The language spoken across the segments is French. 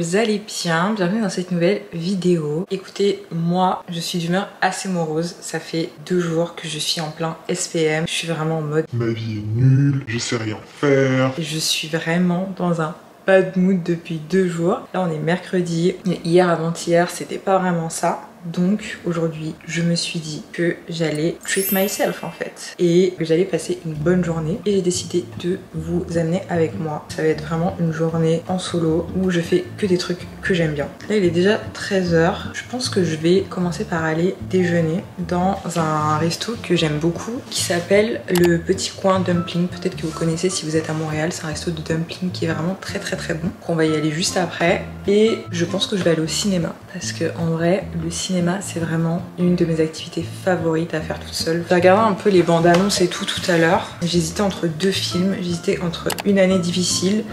vous allez bien. Bienvenue dans cette nouvelle vidéo. Écoutez, moi je suis d'humeur assez morose. Ça fait 2 jours que je suis en plein SPM. Je suis vraiment en mode ma vie est nulle, je sais rien faire. Et je suis vraiment dans un bad mood depuis 2 jours. Là on est mercredi. Hier avant-hier c'était pas vraiment ça. Donc aujourd'hui je me suis dit que j'allais treat myself en fait et que j'allais passer une bonne journée et j'ai décidé de vous amener avec moi. Ça va être vraiment une journée en solo où je fais que des trucs que j'aime bien. Là il est déjà 13 h. Je pense que je vais commencer par aller déjeuner dans un resto que j'aime beaucoup qui s'appelle le Petit Coin Dumpling. Peut-être que vous connaissez si vous êtes à Montréal. C'est un resto de dumpling qui est vraiment très bon. On va y aller juste après et je pense que je vais aller au cinéma parce que en vrai le cinéma c'est vraiment une de mes activités favorites à faire toute seule. J'ai regardé un peu les bandes annonces et tout à l'heure. J'hésitais entre 2 films. J'hésitais entre Une année difficile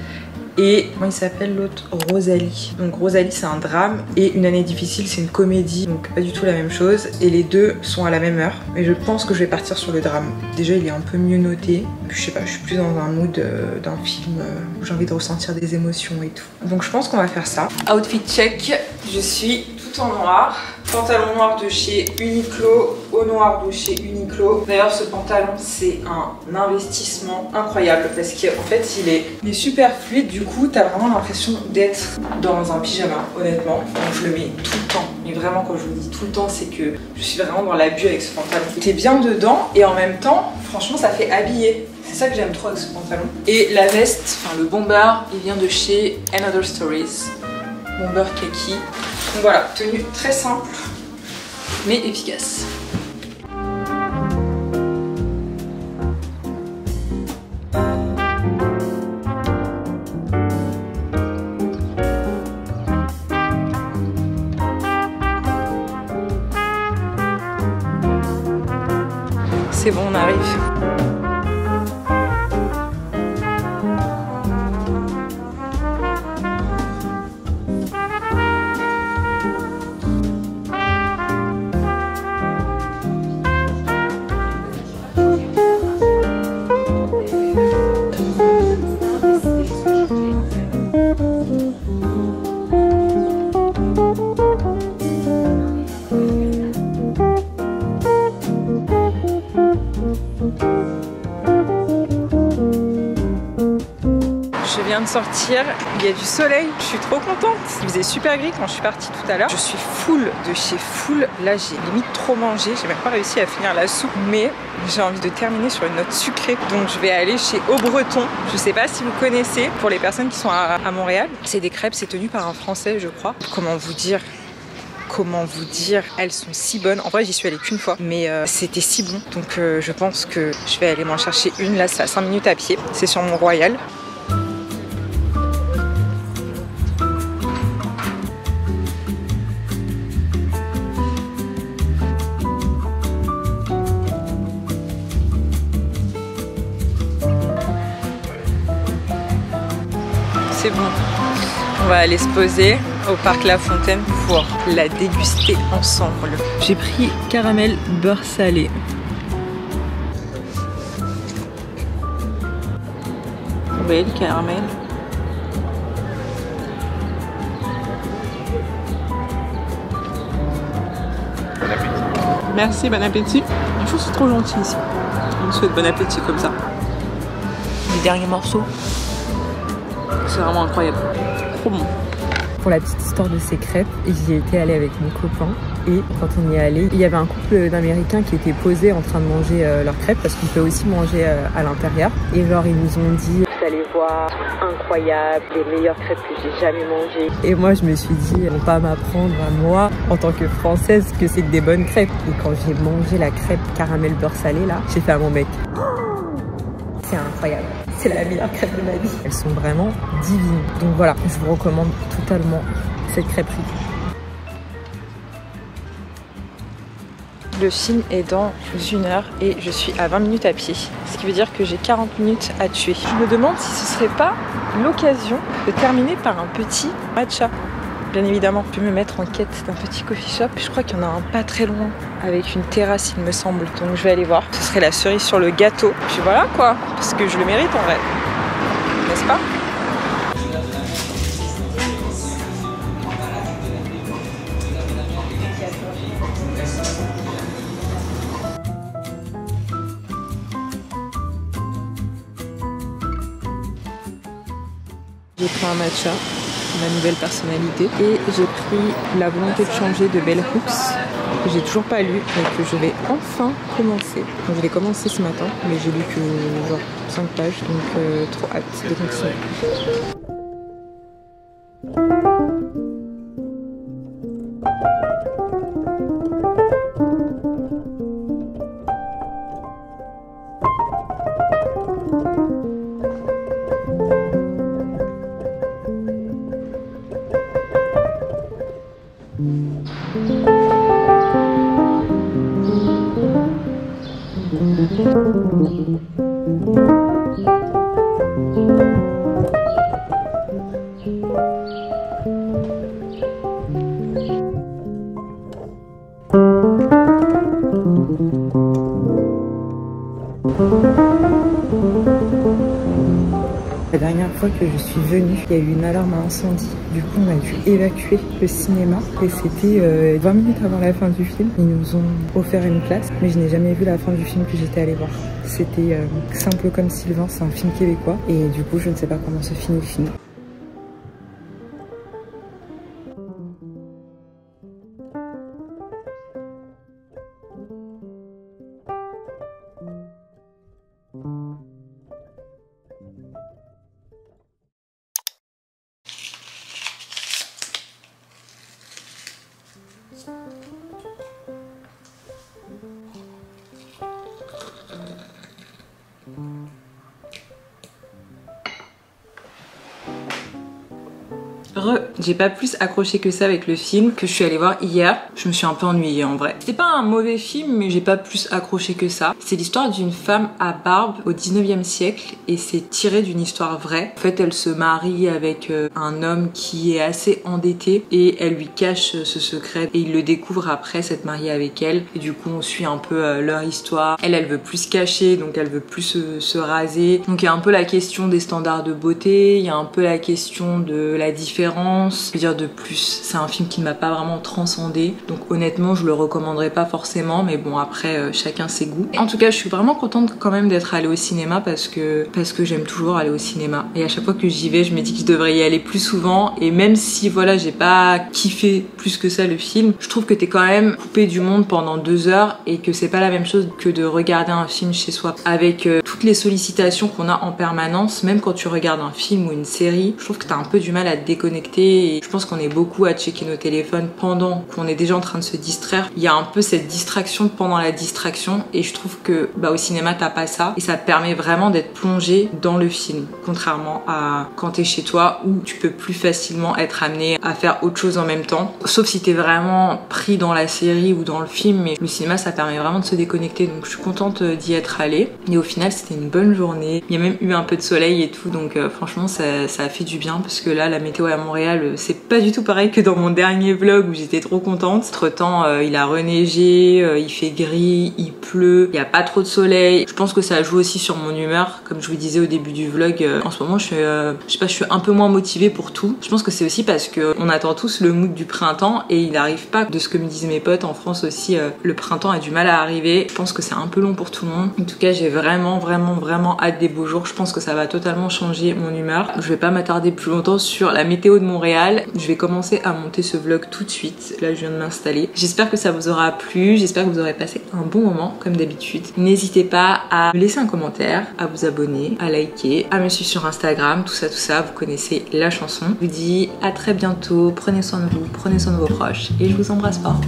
et comment il s'appelle l'autre, Rosalie. Donc Rosalie c'est un drame et Une année difficile c'est une comédie, donc pas du tout la même chose et les deux sont à la même heure. Mais je pense que je vais partir sur le drame. Déjà il est un peu mieux noté, puis je sais pas, je suis plus dans un mood d'un film où j'ai envie de ressentir des émotions et tout. Donc je pense qu'on va faire ça. Outfit check, je suis tout en noir. Pantalon noir de chez Uniqlo, haut noir de chez Uniqlo. D'ailleurs ce pantalon c'est un investissement incroyable parce qu'en fait il est super fluide, du coup t'as vraiment l'impression d'être dans un pyjama honnêtement. Donc je le mets tout le temps, mais vraiment quand je vous dis tout le temps c'est que je suis vraiment dans l'abus avec ce pantalon. T'es bien dedans et en même temps franchement ça fait habiller. C'est ça que j'aime trop avec ce pantalon. Et la veste, enfin le bomber, il vient de chez Another Stories. Bomber kaki. Donc voilà, tenue très simple mais efficace. C'est bon, on arrive. Je viens de sortir, il y a du soleil, je suis trop contente. Il faisait super gris quand je suis partie tout à l'heure. Je suis full de chez full. Là j'ai limite trop mangé, j'ai même pas réussi à finir la soupe, mais j'ai envie de terminer sur une note sucrée. Donc je vais aller chez Au Breton. Je sais pas si vous connaissez, pour les personnes qui sont à Montréal. C'est des crêpes, c'est tenu par un Français je crois. Comment vous dire, elles sont si bonnes. En vrai j'y suis allée qu'une fois mais c'était si bon, donc je pense que je vais aller m'en chercher une. Là c'est à 5 minutes à pied, c'est sur Mont-Royal. C'est bon, on va aller se poser au parc La Fontaine pour la déguster ensemble. J'ai pris caramel beurre salé. Vous voyez le caramel? Bon appétit. Merci, bon appétit. Je trouve que c'est trop gentil ici. On me souhaite bon appétit comme ça. Les derniers morceaux. C'est vraiment incroyable, trop bon. Pour la petite histoire de ces crêpes, j'y étais allée avec mon copain et quand on y est allé, il y avait un couple d'Américains qui étaient posés en train de manger leurs crêpes parce qu'on peut aussi manger à l'intérieur. Et genre ils nous ont dit vous allez voir, incroyable, les meilleures crêpes que j'ai jamais mangées. Et moi je me suis dit ils vont pas m'apprendre à moi en tant que Française que c'est que des bonnes crêpes. Et quand j'ai mangé la crêpe caramel beurre salé là, j'ai fait à mon mec c'est incroyable. C'est la meilleure crêpe de ma vie. Elles sont vraiment divines. Donc voilà, je vous recommande totalement cette crêperie. Le film est dans 1 heure et je suis à 20 minutes à pied. Ce qui veut dire que j'ai 40 minutes à tuer. Je me demande si ce serait pas l'occasion de terminer par un petit matcha. Bien évidemment, je vais me mettre en quête d'un petit coffee shop. Je crois qu'il y en a un pas très loin avec une terrasse, il me semble. Donc je vais aller voir. Ce serait la cerise sur le gâteau. Puis voilà quoi, parce que je le mérite en vrai. N'est-ce pas ? J'ai pris un matcha, ma nouvelle personnalité, et j'ai pris La volonté de changer de Bell Hooks, que j'ai toujours pas lu et que je vais enfin commencer. Donc je l'ai commencé ce matin, mais j'ai lu que genre 5 pages, donc trop hâte de continuer. La dernière fois que je suis venue, il y a eu une alarme à incendie. Du coup, on a dû évacuer le cinéma et c'était 20 minutes avant la fin du film. Ils nous ont offert une place, mais je n'ai jamais vu la fin du film que j'étais allée voir. C'était Simple comme Sylvain, c'est un film québécois et du coup, je ne sais pas comment se finit le film. J'ai pas plus accroché que ça avec le film que je suis allée voir hier. Je me suis un peu ennuyée en vrai. C'était pas un mauvais film, mais j'ai pas plus accroché que ça. C'est l'histoire d'une femme à barbe au 19e siècle et c'est tiré d'une histoire vraie. En fait, elle se marie avec un homme qui est assez endetté et elle lui cache ce secret et il le découvre après s'être marié avec elle. Et du coup, on suit un peu leur histoire. Elle veut plus se cacher, donc elle veut plus se raser. Donc il y a un peu la question des standards de beauté, il y a un peu la question de la différence. Je veux dire de plus, c'est un film qui ne m'a pas vraiment transcendé, donc honnêtement je le recommanderais pas forcément, mais bon après chacun ses goûts. En tout cas je suis vraiment contente quand même d'être allée au cinéma parce que j'aime toujours aller au cinéma et à chaque fois que j'y vais je me dis que je devrais y aller plus souvent et même si voilà j'ai pas kiffé plus que ça le film, je trouve que t'es quand même coupé du monde pendant 2 heures et que c'est pas la même chose que de regarder un film chez soi avec toutes les sollicitations qu'on a en permanence. Même quand tu regardes un film ou une série, je trouve que t'as un peu du mal à te déconnecter. Et je pense qu'on est beaucoup à checker nos téléphones pendant qu'on est déjà en train de se distraire. Il y a un peu cette distraction pendant la distraction et je trouve que au cinéma t'as pas ça et ça te permet vraiment d'être plongé dans le film, contrairement à quand t'es chez toi où tu peux plus facilement être amené à faire autre chose en même temps, sauf si t'es vraiment pris dans la série ou dans le film. Mais le cinéma ça permet vraiment de se déconnecter, donc je suis contente d'y être allée et au final c'était une bonne journée. Il y a même eu un peu de soleil et tout, donc franchement ça a fait du bien parce que là la météo à Montréal c'est pas du tout pareil que dans mon dernier vlog où j'étais trop contente. Entre temps il a reneigé, il fait gris, il pleut, il y a pas trop de soleil. Je pense que ça joue aussi sur mon humeur, comme je vous disais au début du vlog. En ce moment je suis je sais pas, je suis un peu moins motivée pour tout. Je pense que c'est aussi parce que on attend tous le mood du printemps et il arrive pas. De ce que me disent mes potes en France aussi, le printemps a du mal à arriver. Je pense que c'est un peu long pour tout le monde. En tout cas j'ai vraiment hâte des beaux jours. Je pense que ça va totalement changer mon humeur. Je vais pas m'attarder plus longtemps sur la météo de Montréal. Je vais commencer à monter ce vlog tout de suite. Là je viens de m'installer. J'espère que ça vous aura plu, j'espère que vous aurez passé un bon moment comme d'habitude. N'hésitez pas à me laisser un commentaire, à vous abonner, à liker, à me suivre sur Instagram, tout ça, vous connaissez la chanson. Je vous dis à très bientôt, prenez soin de vous, prenez soin de vos proches et je vous embrasse fort.